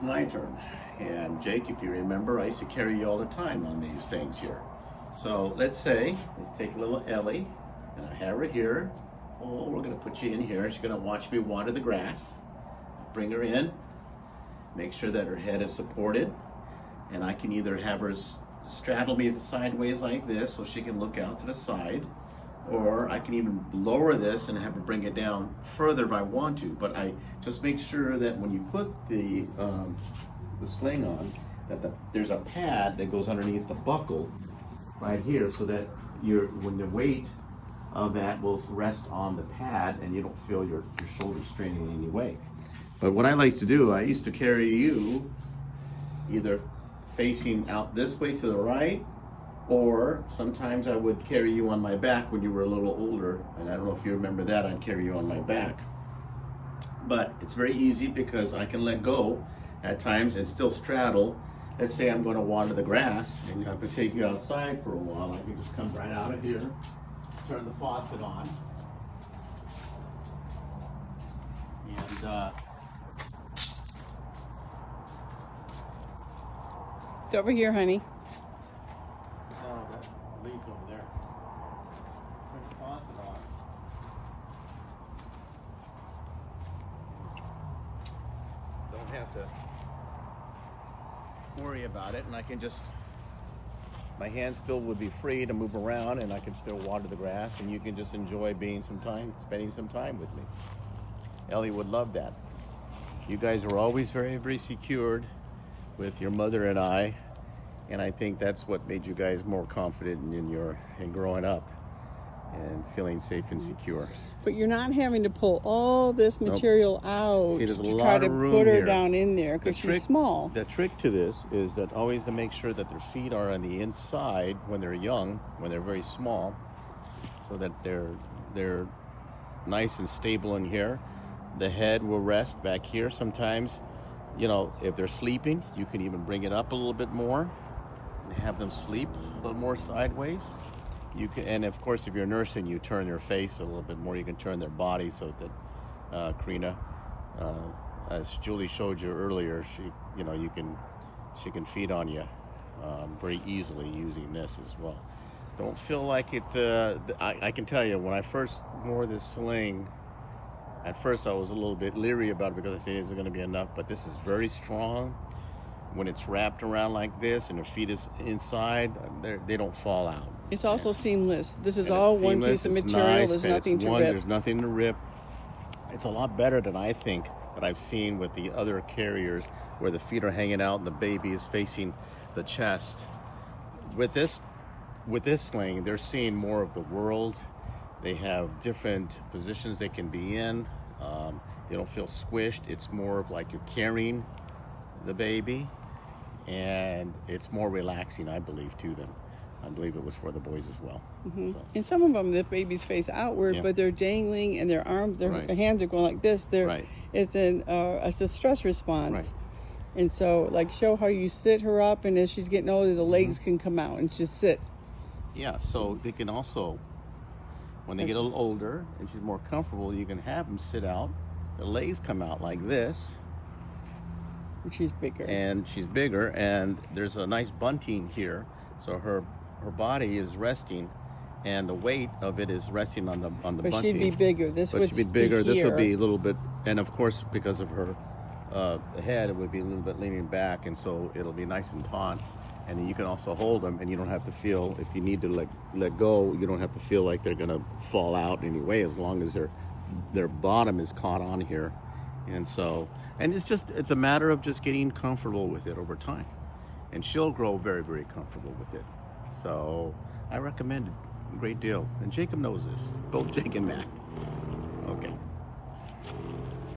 My turn. And Jake, if you remember, I used to carry you all the time on these things here. So let's take little Ellie, and I have her here. Oh, we're gonna put you in here. She's gonna watch me water the grass. Bring her in. Make sure that her head is supported. And I can either have her straddle me sideways like this so she can look out to the side, or I can even lower this and have her bring it down further if I want to. But I just make sure that when you put the sling on, that there's a pad that goes underneath the buckle right here, so that when the weight of that will rest on the pad and you don't feel your shoulders straining in any way. But what I like to do, I used to carry you either facing out this way to the right, or sometimes I would carry you on my back when you were a little older, and I don't know if you remember that. I'd carry you on my back. But it's very easy because I can let go at times and still straddle. Let's say I'm going to water the grass and I have to take you outside for a while. I can just come right out of here, turn the faucet on, and It's over here, honey. oh, that leak over there. Turn the faucet on. Don't have to worry about it, and I can just, my hands still would be free to move around, and I can still water the grass, and you can just enjoy spending some time with me. Ellie would love that. You guys are always very, very secured with your mother and I think that's what made you guys more confident in growing up and feeling safe and secure. But you're not having to pull all this material out. See, there's a to lot try of to room put her here. down in there because she's small. The trick to this is that always to make sure that their feet are on the inside when they're young, when they're very small, so that they're nice and stable in here. The head will rest back here. Sometimes, if they're sleeping, you can even bring it up a little bit more and have them sleep a little more sideways. You can, and of course, if you're nursing, you turn their face a little bit more. You can turn their body so that Karina, as Julie showed you earlier, she can feed on you very easily using this as well. Don't feel like it. I can tell you, when I first wore this sling, at first I was a little bit leery about it because I said, is it going to be enough? But this is very strong. When it's wrapped around like this and her feet is inside, they don't fall out. It's also seamless. This is And all it's one seamless, piece of it's material. nice, There's and nothing it's to one, rip. There's nothing to rip. It's a lot better than I think that I've seen with the other carriers where the feet are hanging out and the baby is facing the chest. With this sling, they're seeing more of the world. They have different positions they can be in. They don't feel squished. It's more of like you're carrying the baby, and it's more relaxing, I believe, to them. I believe it was for the boys as well. Mm-hmm. So. And some of them, the babies face outward, Yeah. but they're dangling and their arms, their Right. hands are going like this. Right. It's a stress response. Right. And so, show how you sit her up, and as she's getting older, the legs can come out and just sit. Yeah, so they can also, when they get a little older and she's more comfortable, you can have them sit out. The legs come out like this. She's bigger. And she's bigger, and there's a nice bunting here. So her body is resting, and the weight of it is resting on the But bunting. she'd be bigger. This would But she'd be bigger. This would here. be a little bit, and of course, because of her head, it would be a little bit leaning back, and so it'll be nice and taut. And then you can also hold them, and you don't have to feel, if you need to let go, you don't have to feel like they're gonna fall out anyway, as long as their bottom is caught on here. And so, and it's a matter of just getting comfortable with it over time. And she'll grow very, very comfortable with it. So I recommend it a great deal. And Jacob knows this, both Jake and Mac. Okay.